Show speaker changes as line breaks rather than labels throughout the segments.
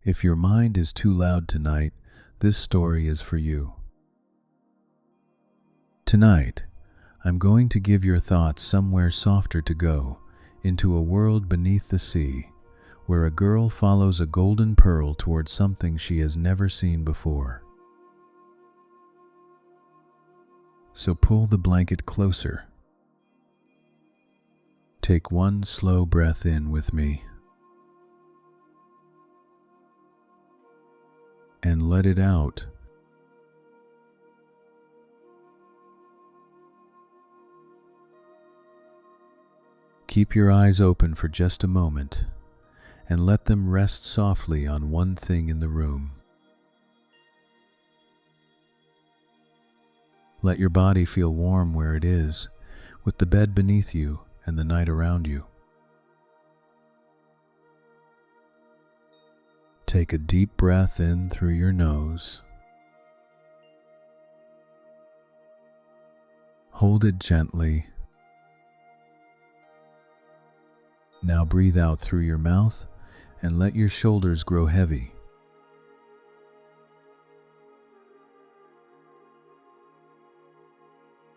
If your mind is too loud tonight, this story is for you. Tonight, I'm going to give your thoughts somewhere softer to go, into a world beneath the sea, where a girl follows a golden pearl towards something she has never seen before. So pull the blanket closer. Take one slow breath in with me. And let it out. Keep your eyes open for just a moment and let them rest softly on one thing in the room. Let your body feel warm where it is, with the bed beneath you and the night around you. Take a deep breath in through your nose. Hold it gently. Now breathe out through your mouth and let your shoulders grow heavy.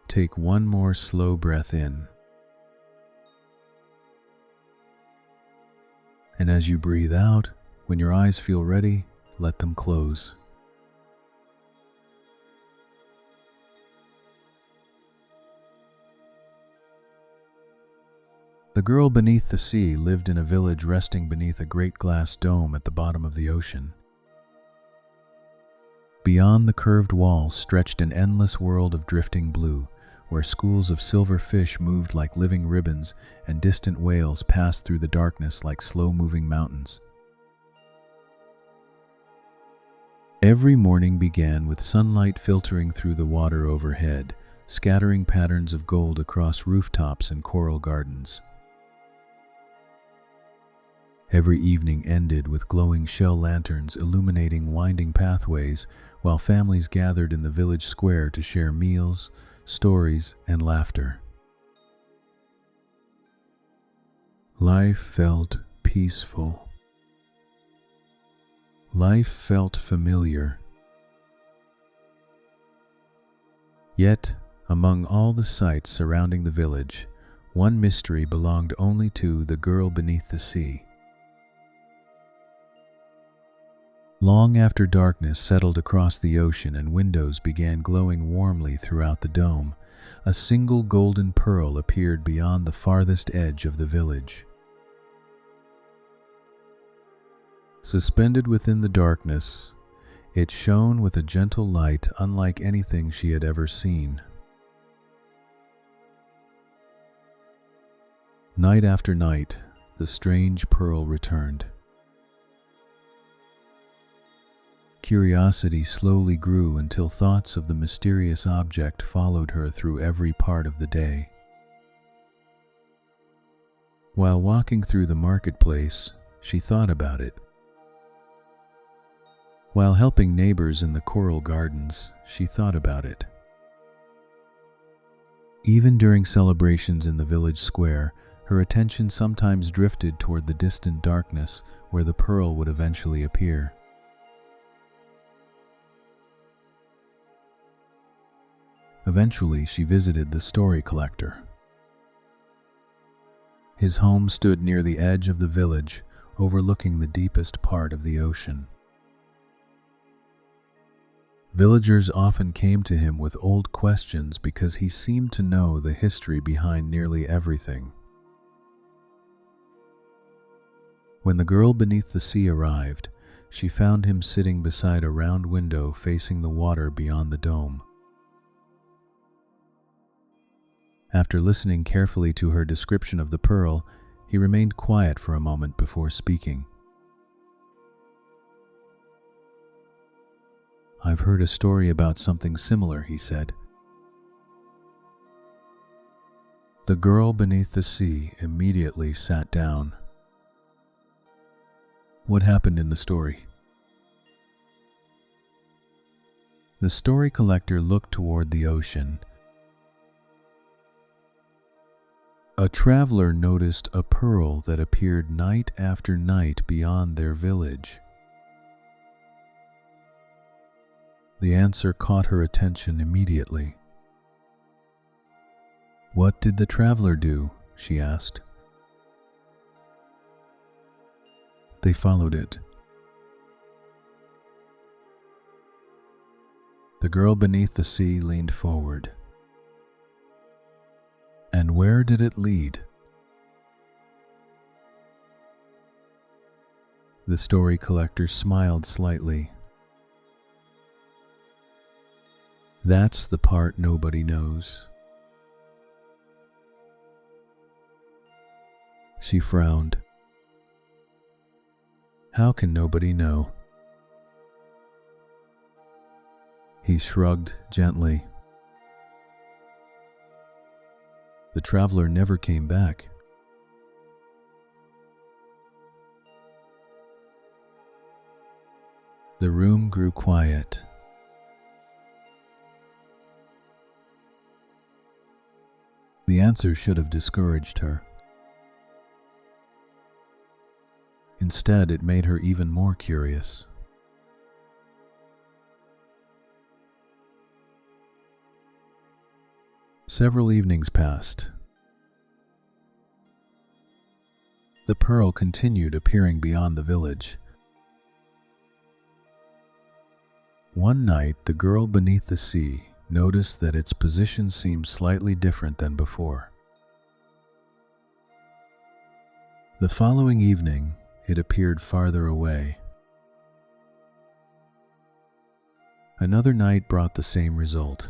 Take one more slow breath in. And as you breathe out, when your eyes feel ready, let them close. The girl beneath the sea lived in a village resting beneath a great glass dome at the bottom of the ocean. Beyond the curved walls stretched an endless world of drifting blue, where schools of silver fish moved like living ribbons and distant whales passed through the darkness like slow-moving mountains. Every morning began with sunlight filtering through the water overhead, scattering patterns of gold across rooftops and coral gardens. Every evening ended with glowing shell lanterns illuminating winding pathways, while families gathered in the village square to share meals, stories, and laughter. Life felt peaceful. Life felt familiar. Yet, among all the sights surrounding the village, one mystery belonged only to the girl beneath the sea. Long after darkness settled across the ocean and windows began glowing warmly throughout the dome, a single golden pearl appeared beyond the farthest edge of the village. Suspended within the darkness, it shone with a gentle light unlike anything she had ever seen. Night after night, the strange pearl returned. Curiosity slowly grew until thoughts of the mysterious object followed her through every part of the day. While walking through the marketplace, she thought about it. While helping neighbors in the coral gardens, she thought about it. Even during celebrations in the village square, her attention sometimes drifted toward the distant darkness where the pearl would eventually appear. Eventually, she visited the story collector. His home stood near the edge of the village, overlooking the deepest part of the ocean. Villagers often came to him with old questions because he seemed to know the history behind nearly everything. When the girl beneath the sea arrived, she found him sitting beside a round window facing the water beyond the dome. After listening carefully to her description of the pearl, he remained quiet for a moment before speaking. "I've heard a story about something similar," he said. The girl beneath the sea immediately sat down. "What happened in the story?" The story collector looked toward the ocean. A traveler noticed a pearl that appeared night after night beyond their village. The answer caught her attention immediately. "What did the traveler do?" she asked. "They followed it." The girl beneath the sea leaned forward. "And where did it lead?" The story collector smiled slightly. "That's the part nobody knows." She frowned. "How can nobody know?" He shrugged gently. "The traveler never came back." The room grew quiet. The answer should have discouraged her. Instead, it made her even more curious. Several evenings passed. The pearl continued appearing beyond the village. One night, the girl beneath the sea noticed that its position seemed slightly different than before. The following evening, it appeared farther away. Another night brought the same result.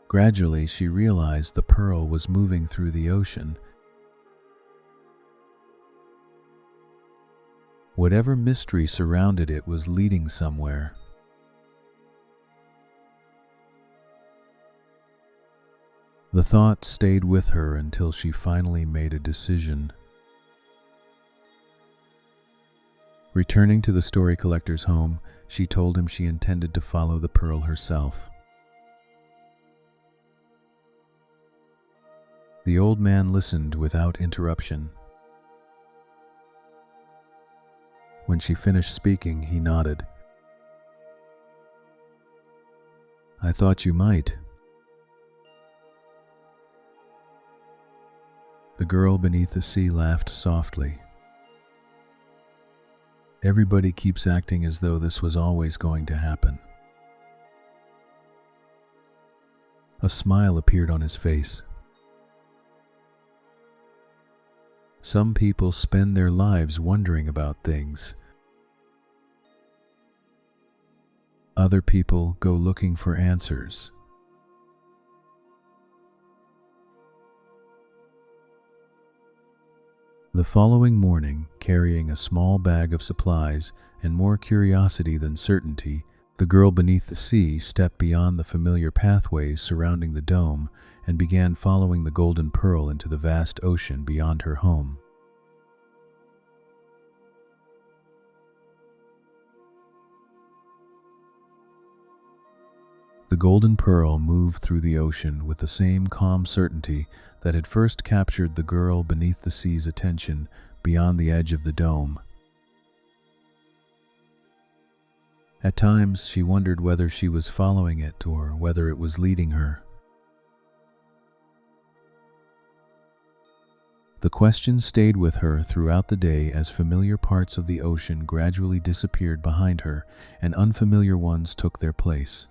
Gradually, she realized the pearl was moving through the ocean. Whatever mystery surrounded it was leading somewhere. The thought stayed with her until she finally made a decision. Returning to the story collector's home, she told him she intended to follow the pearl herself. The old man listened without interruption. When she finished speaking, he nodded. "I thought you might." The girl beneath the sea laughed softly. "Everybody keeps acting as though this was always going to happen." A smile appeared on his face. "Some people spend their lives wondering about things. Other people go looking for answers." The following morning, carrying a small bag of supplies and more curiosity than certainty, the girl beneath the sea stepped beyond the familiar pathways surrounding the dome and began following the golden pearl into the vast ocean beyond her home. The golden pearl moved through the ocean with the same calm certainty that had first captured the girl beneath the sea's attention beyond the edge of the dome. At times, she wondered whether she was following it or whether it was leading her. The question stayed with her throughout the day as familiar parts of the ocean gradually disappeared behind her and unfamiliar ones took their place.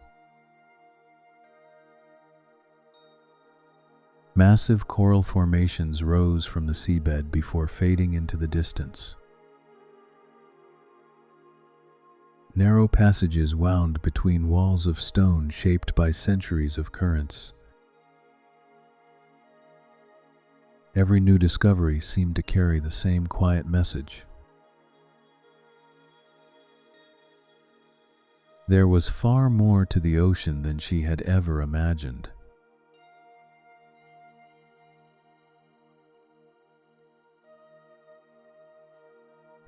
Massive coral formations rose from the seabed before fading into the distance. Narrow passages wound between walls of stone shaped by centuries of currents. Every new discovery seemed to carry the same quiet message. There was far more to the ocean than she had ever imagined.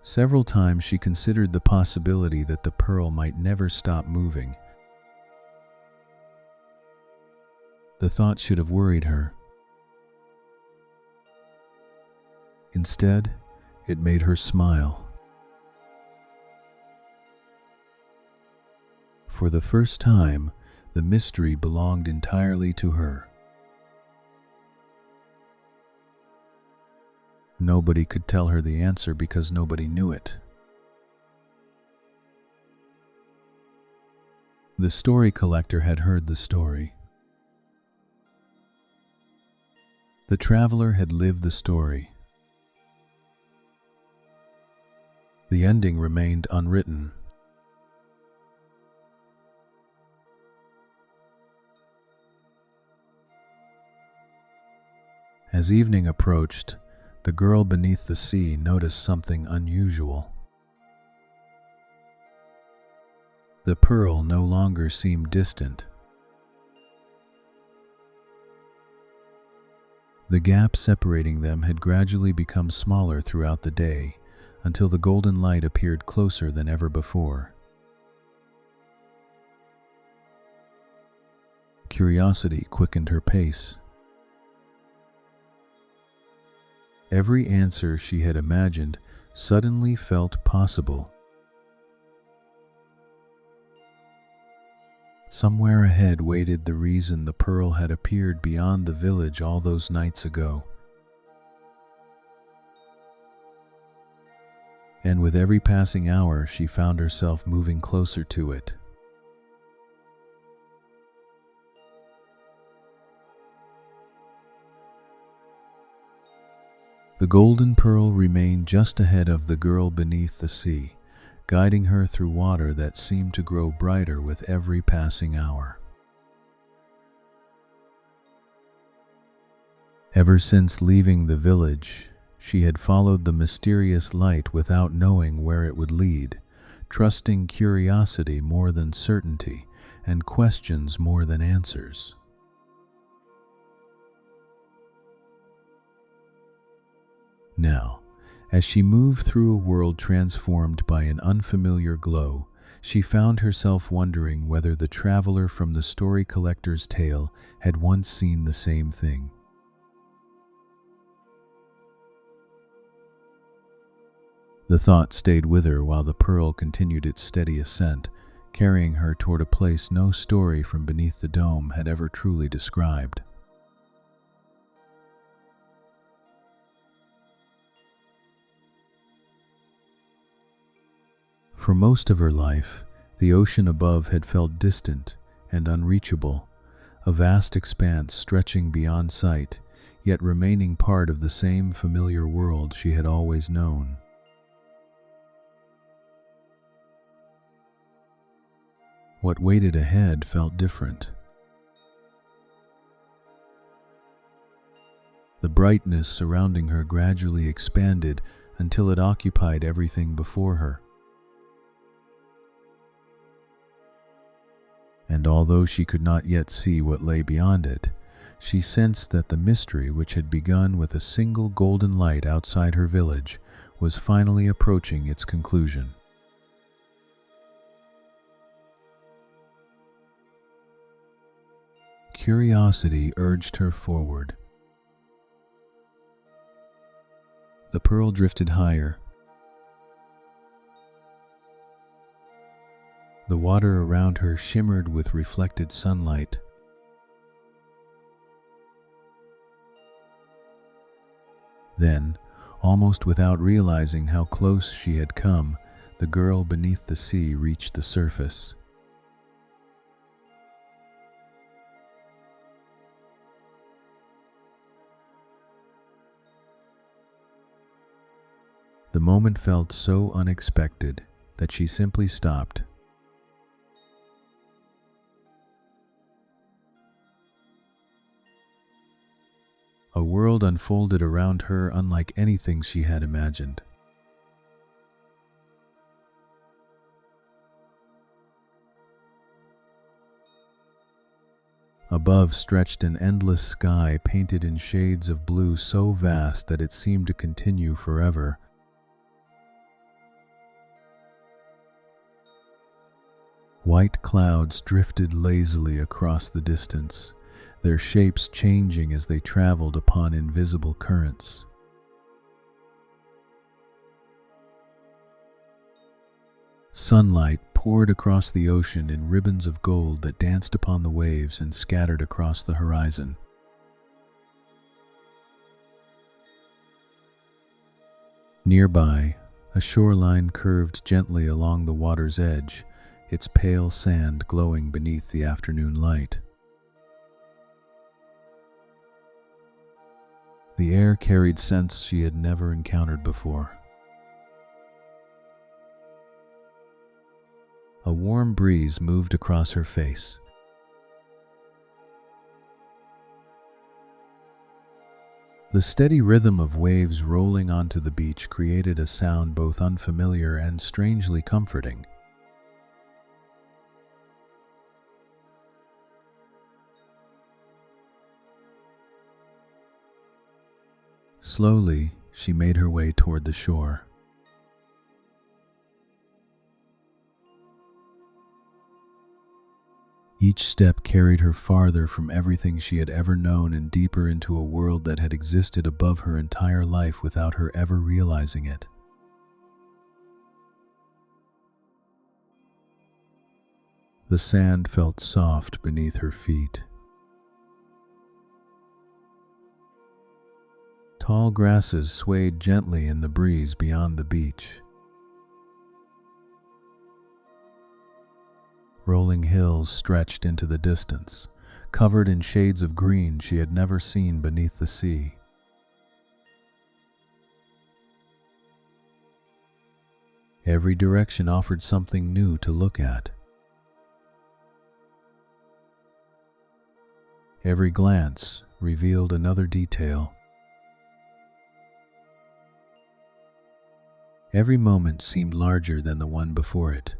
Several times she considered the possibility that the pearl might never stop moving. The thought should have worried her. Instead, it made her smile. for the first time, the mystery belonged entirely to her. Nobody could tell her the answer because nobody knew it. The story collector had heard the story. The traveler had lived the story. The ending remained unwritten. As evening approached, the girl beneath the sea noticed something unusual. The pearl no longer seemed distant. The gap separating them had gradually become smaller throughout the day, until the golden light appeared closer than ever before. Curiosity quickened her pace. Every answer she had imagined suddenly felt possible. Somewhere ahead waited the reason the pearl had appeared beyond the village all those nights ago. And with every passing hour, she found herself moving closer to it. The golden pearl remained just ahead of the girl beneath the sea, guiding her through water that seemed to grow brighter with every passing hour. Ever since leaving the village, she had followed the mysterious light without knowing where it would lead, trusting curiosity more than certainty and questions more than answers. Now, as she moved through a world transformed by an unfamiliar glow, she found herself wondering whether the traveler from the story collector's tale had once seen the same thing. The thought stayed with her while the pearl continued its steady ascent, carrying her toward a place no story from beneath the dome had ever truly described. For most of her life, the ocean above had felt distant and unreachable, a vast expanse stretching beyond sight, yet remaining part of the same familiar world she had always known. What waited ahead felt different. The brightness surrounding her gradually expanded until it occupied everything before her. And although she could not yet see what lay beyond it, she sensed that the mystery which had begun with a single golden light outside her village was finally approaching its conclusion. Curiosity urged her forward. The pearl drifted higher. The water around her shimmered with reflected sunlight. Then, almost without realizing how close she had come, the girl beneath the sea reached the surface. The moment felt so unexpected that she simply stopped. A world unfolded around her unlike anything she had imagined. Above stretched an endless sky painted in shades of blue so vast that it seemed to continue forever. White clouds drifted lazily across the distance, their shapes changing as they traveled upon invisible currents. Sunlight poured across the ocean in ribbons of gold that danced upon the waves and scattered across the horizon. Nearby, a shoreline curved gently along the water's edge, its pale sand glowing beneath the afternoon light. The air carried scents she had never encountered before. A warm breeze moved across her face. The steady rhythm of waves rolling onto the beach created a sound both unfamiliar and strangely comforting. Slowly, she made her way toward the shore. Each step carried her farther from everything she had ever known and deeper into a world that had existed above her entire life without her ever realizing it. The sand felt soft beneath her feet. Tall grasses swayed gently in the breeze beyond the beach. Rolling hills stretched into the distance, covered in shades of green she had never seen beneath the sea. Every direction offered something new to look at. Every glance revealed another detail. Every moment seemed larger than the one before it.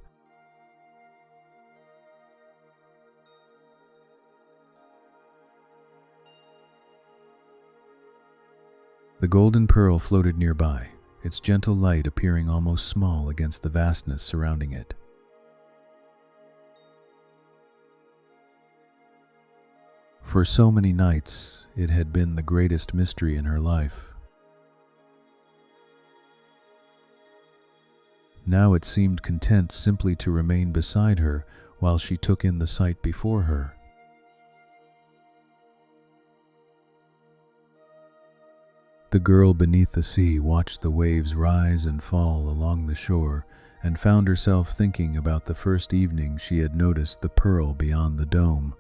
The golden pearl floated nearby, its gentle light appearing almost small against the vastness surrounding it. For so many nights, it had been the greatest mystery in her life. Now it seemed content simply to remain beside her while she took in the sight before her. The girl beneath the sea watched the waves rise and fall along the shore and found herself thinking about the first evening she had noticed the pearl beyond the dome.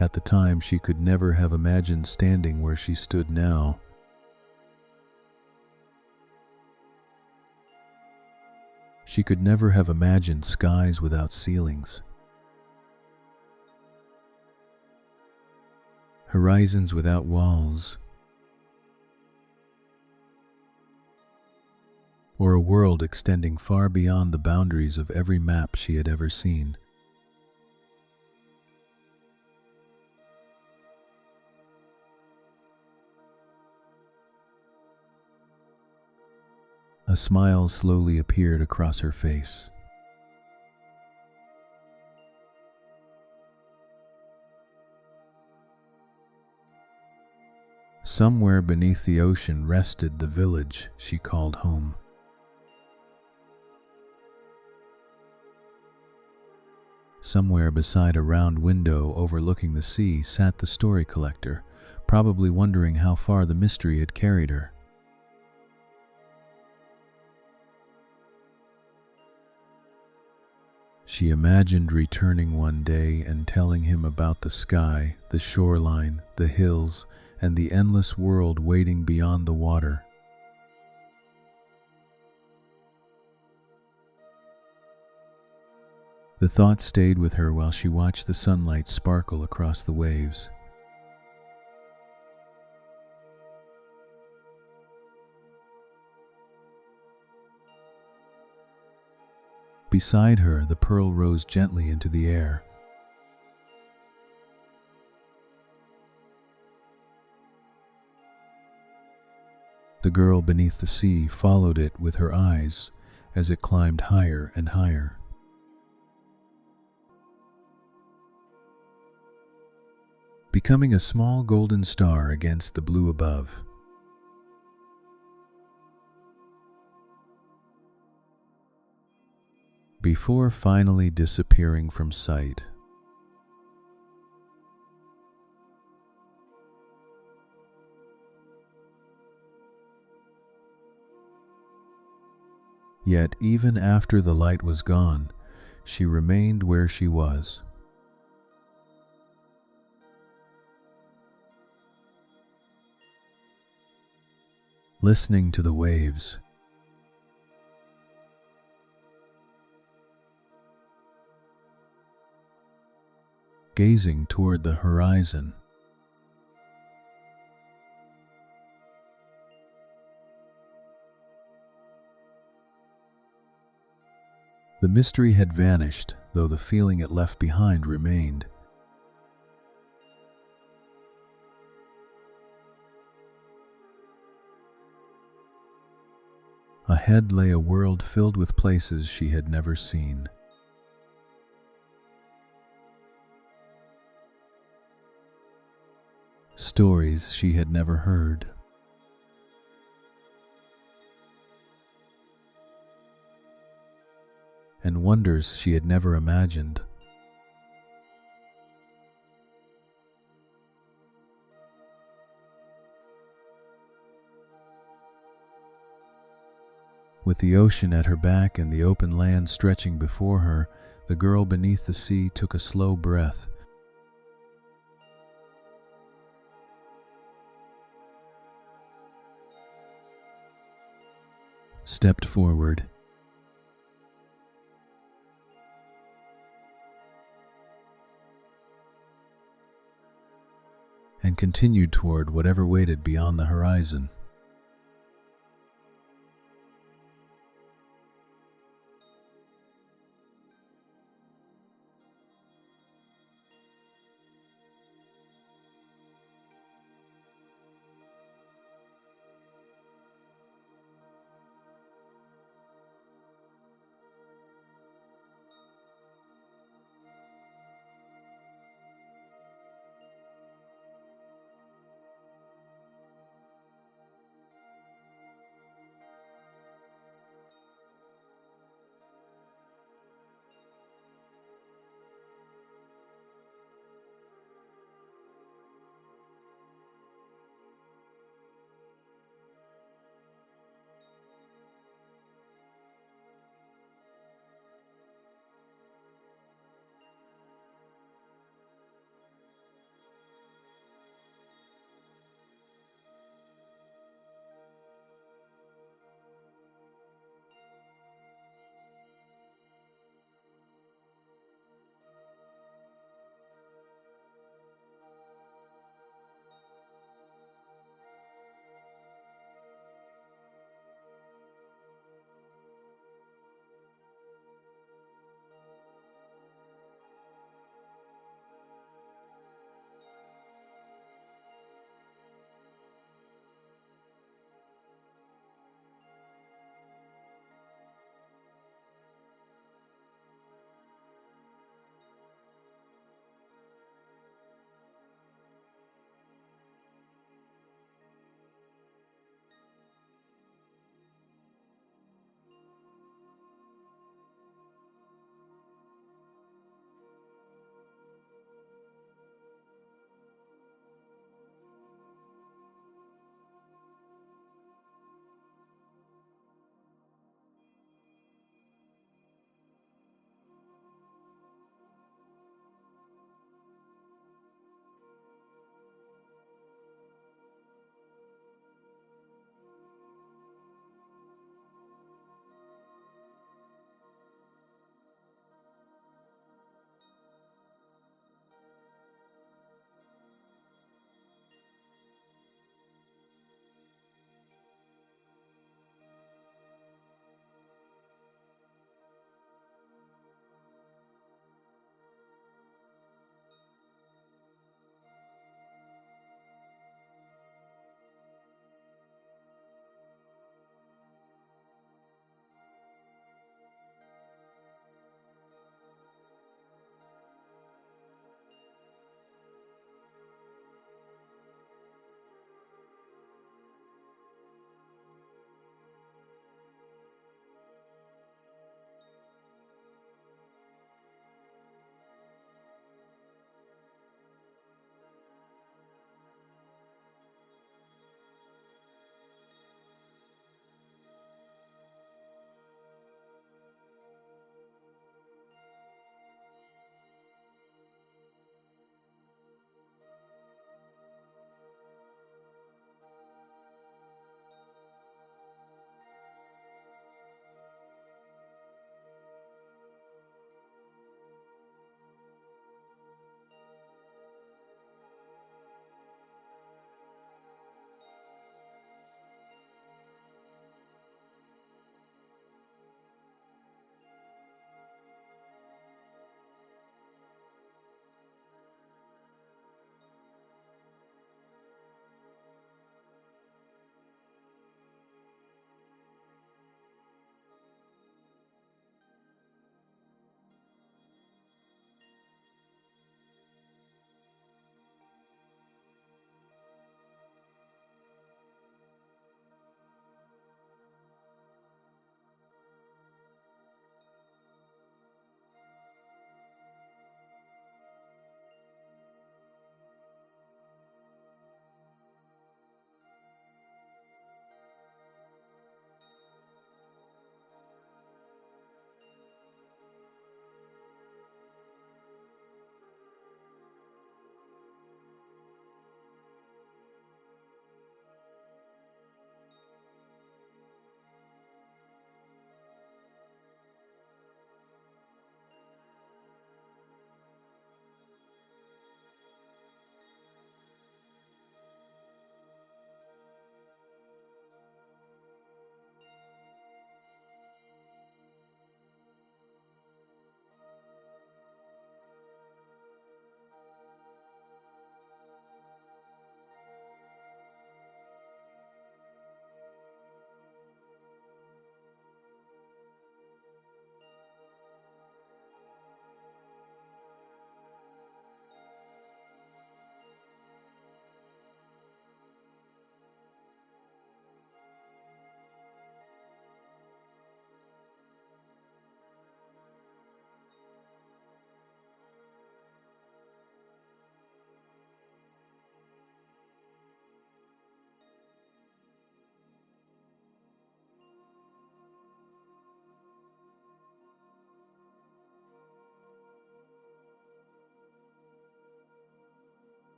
At the time, she could never have imagined standing where she stood now. She could never have imagined skies without ceilings, horizons without walls, or a world extending far beyond the boundaries of every map she had ever seen. A smile slowly appeared across her face. Somewhere beneath the ocean rested the village she called home. Somewhere beside a round window overlooking the sea sat the story collector, probably wondering how far the mystery had carried her. She imagined returning one day and telling him about the sky, the shoreline, the hills, and the endless world waiting beyond the water. The thought stayed with her while she watched the sunlight sparkle across the waves. Beside her, the pearl rose gently into the air. The girl beneath the sea followed it with her eyes as it climbed higher and higher. Becoming a small golden star against the blue above. before finally disappearing from sight. Yet even after the light was gone, she remained where she was, listening to the waves, gazing toward the horizon. The mystery had vanished, though the feeling it left behind remained. Ahead lay a world filled with places she had never seen. Stories she had never heard. And wonders she had never imagined. With the ocean at her back and the open land stretching before her, the girl beneath the sea took a slow breath. Stepped forward, and continued toward whatever waited beyond the horizon.